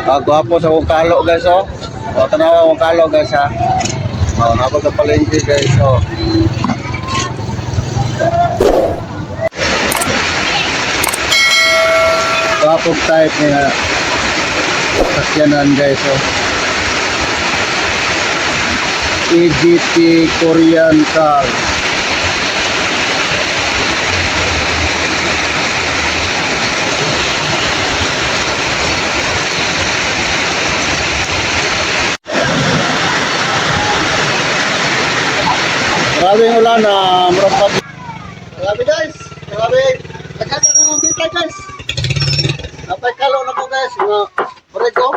Gwapo sa kong kalo guys oh. O tanawa kong kalo guys ha. O napag sa palengke guys oh. Gwapong type na sakyanan guys oh. EGT Korean car. Maraming ulan na murag. Grabe guys, grabe. Nagkaka na ng bita guys. Napay kalo na ko guys, mga orego.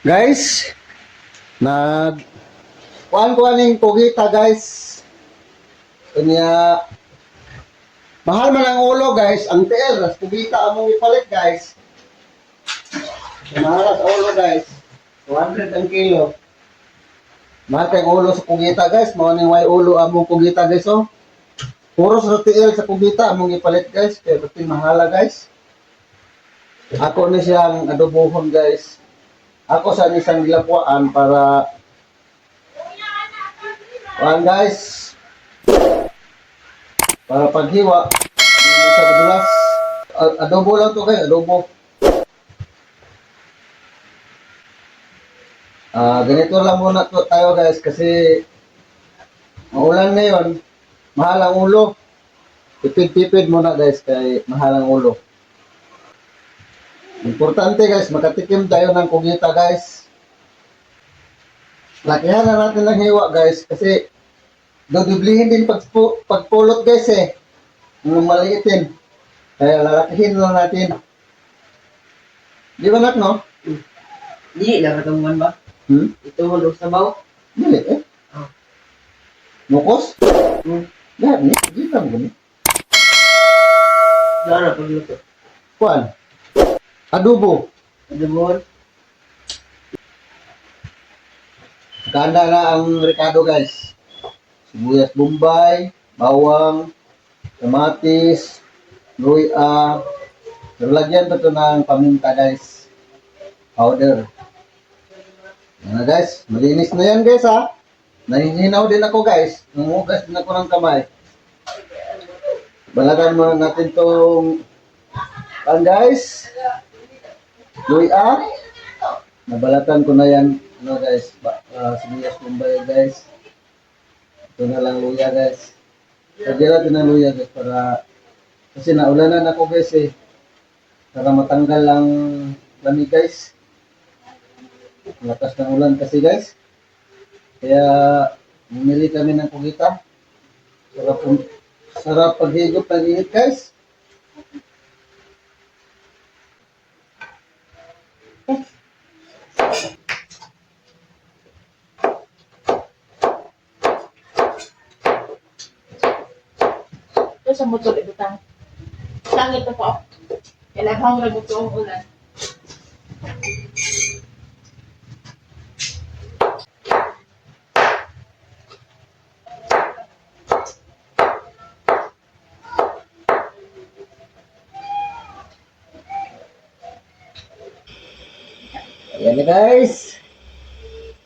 Guys, kuan-kuaning pugita guys. Kanya mahal man ang ulo guys, ang TL ras pugita among ipalit guys. Mahal ang ulo guys. 200 ang kilo. Mahal kayong ulo sa pugita guys, mao ning way ulo among pugita guys oh. Puro sa TL sa pugita among ipalit guys, kaya pati mahala guys. Ako ni siyang adobohon guys. Ako sa isang gilapuan para guys. Para paghiwa, hindi siya madulas. Adobo lang to guys, adobo. Ganito lang muna to tayo guys kasi maulan ngayon, mahal ang ulo. Tipid-tipid muna guys kay mahal ang ulo. Importante guys, makatikim tayo ng kugita guys. Lakihan na natin ng hiwa guys kasi dudublihin din pagpulot guys eh. Yung maliitin. Kaya lalakihin lang natin. Di ba nak no? Hindi lang katungan ba? Ito mo sa baw? Dili eh. Mukos? Lahat ni, kita mo gani. Dara pagluto. Kuan? Adobo. Adobo. Kanda na ang rekado guys. Sibuyas bombay, bawang, kamatis, luya. Lagyan pa ito ng paminta guys. Powder. Yan na guys. Malinis na yan guys ha. Nahihinaw din ako guys. Nangugas din ako ng kamay. Balagan mo natin itong guys. Luya. Nabalatan ko na yan. Ano guys. Sibuyas bombay guys. Ito na lang luya guys. Lagyan natin ng luya guys para kasi naulanan ako guys eh. Para matanggal ang lamig guys. Lakas ng ulan kasi guys. Kaya bumili kami ng kugita. Sarap paghigop ng init guys. Ito sa motor ibutang. Langit na po. Kailangan ragot ang ulan. Ayan na guys.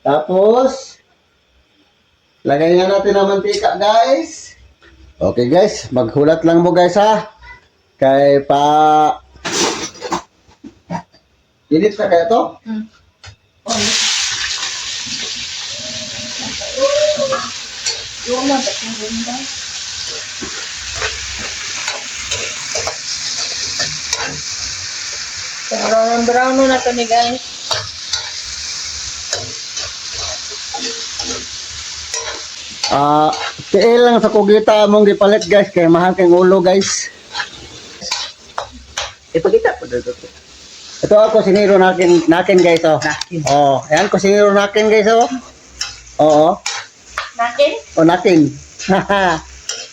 Tapos, lagay na natin ang mantika guys. Okay guys, maghulat lang mo guys ha. Kay init na kaya to? Yung lang, ba't yung ganda? Brown na to ni guys. TL lang sa kugita mong gipalit guys kay mahal kay ulo guys. Ipakita po dito. Ito ako siniro nakin guys oh. Nakin. Oh, ayan ko siniro nakin guys oh. Oo. Nakin? O nakin.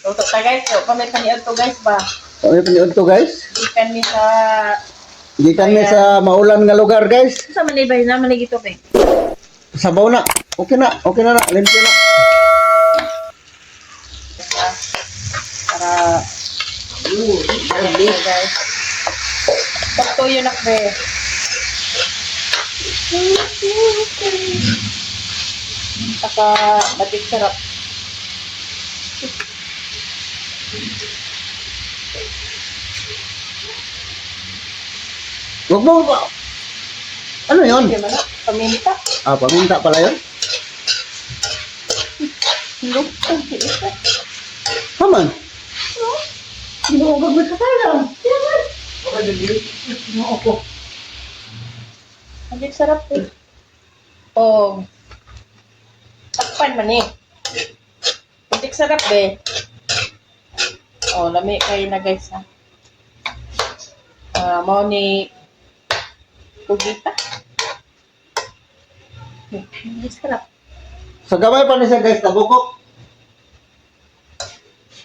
Tutok ta guys. So, kami paniod to guys ba? Ano paniod to guys? Ikan ni sa... Hindi kami sa maulan nga lugar guys. Sa manibay na manigito kay. Sabaw na. Okay na na. Limpyo na. Para... guys. Sakto yun nakbe. Saka batik sarap. Huwag mo ba? Ano yun? Hindi man na. Paminta. Ah, paminta pala yun. Lupong. Ito. Haman. Ginuugag mo sa kalang. Batik sarap eh. Oh. Takpan man eh. Batik sarap eh. Oh, lami kayo na guys ha. Mau ni Pugita. Batik sarap. Sa gamay pa niya guys, tabukok.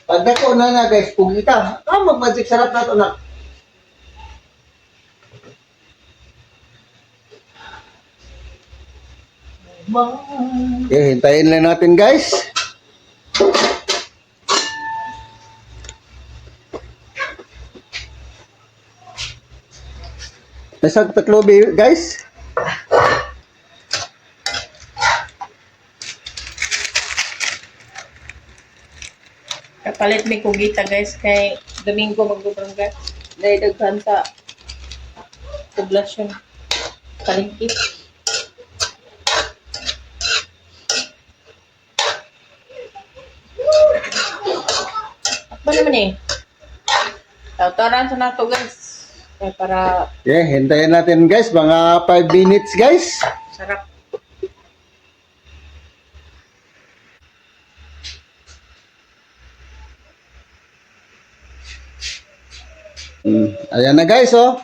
Pag dako na na guys, pugita. Mag-magic sarap na ito na. Okay, hintayin lang natin guys. Nasag taklobi guys. Kapalit may kugita guys kay Domingo magbubrangga. Dahil daghan sa poblasyon. Kalingki. Apa naman eh? Tautaran sa nato guys. Kaya para Okay, hintayin natin guys. Mga 5 minutes guys. sarap. Ayan na guys oh.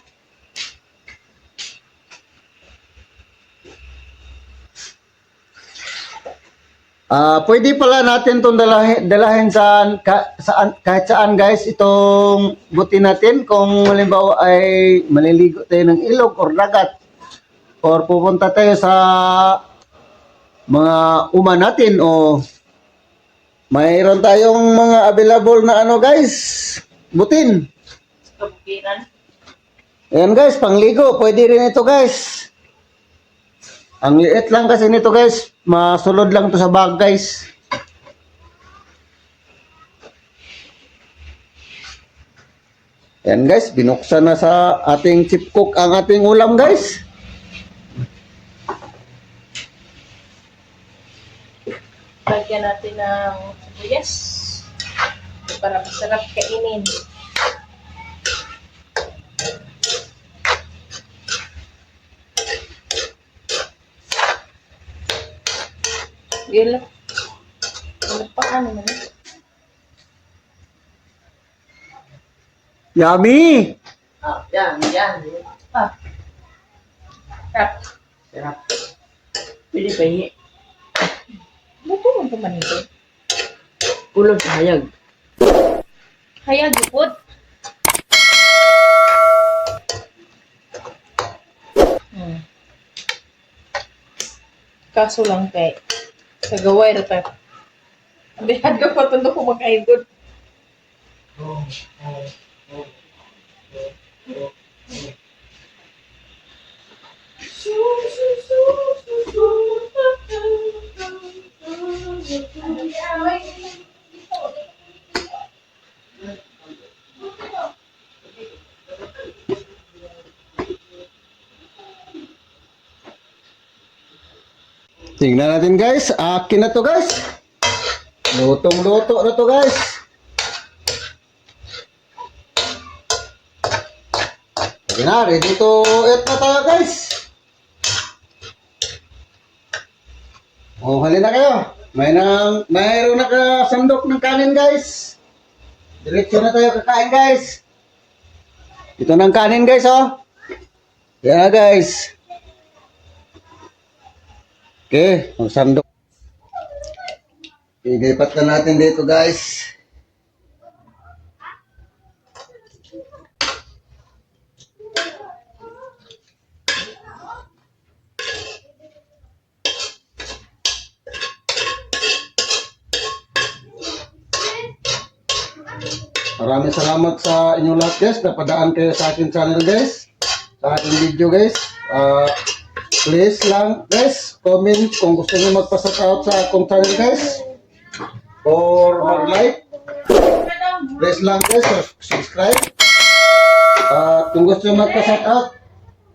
Pwede pala natin itong dalahin kahit saan guys itong buti natin kung halimbawa ay maliligo tayo ng ilog or dagat or pupunta tayo sa mga uma natin o mayroon tayong mga available na ano guys, butin. Kabukiran. Ayan guys, pangligo, pwede rin ito guys. Ang liit lang kasi nito guys, masulod lang to sa bag guys. Ayan guys, binuksan na sa ating chip cook ang ating ulam guys. Lagyan natin ng sibuyas para masarap kainin. Gila. Ano pa ano man? Yummy! Yan. Ah. Sarap. Sarap. Pwede pa hingi. Luto man pa man ito. Kulog sa hayag. Kaya gipod. Kaso lang kay sa gaway na tayo. Abihad ka pa tundo ko mag-aigod. Tingnan natin guys, akin na to guys. Lutong-luto na to guys. Sige na, ready to eat na tayo guys. Oh, halina kayo. Mayroon nakasandok ng kanin guys. Diretso na tayo kakain guys. Ito ng kanin guys oh. Yan guys. Okay, ang sandok. Ilipat na natin dito guys. Maraming salamat sa inyong lahat guys. Napadaan kayo sa aking channel guys. Sa aking video guys. Please lang, guys, comment kung gusto niyo magpa-shoutout sa akong channel, guys. Or mag-like. Please lang, guys, subscribe. At kung gusto niyo magpa-shoutout,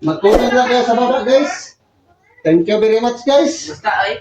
mag-comment lang kayo sa baba, guys. Thank you very much, guys. Basta ay.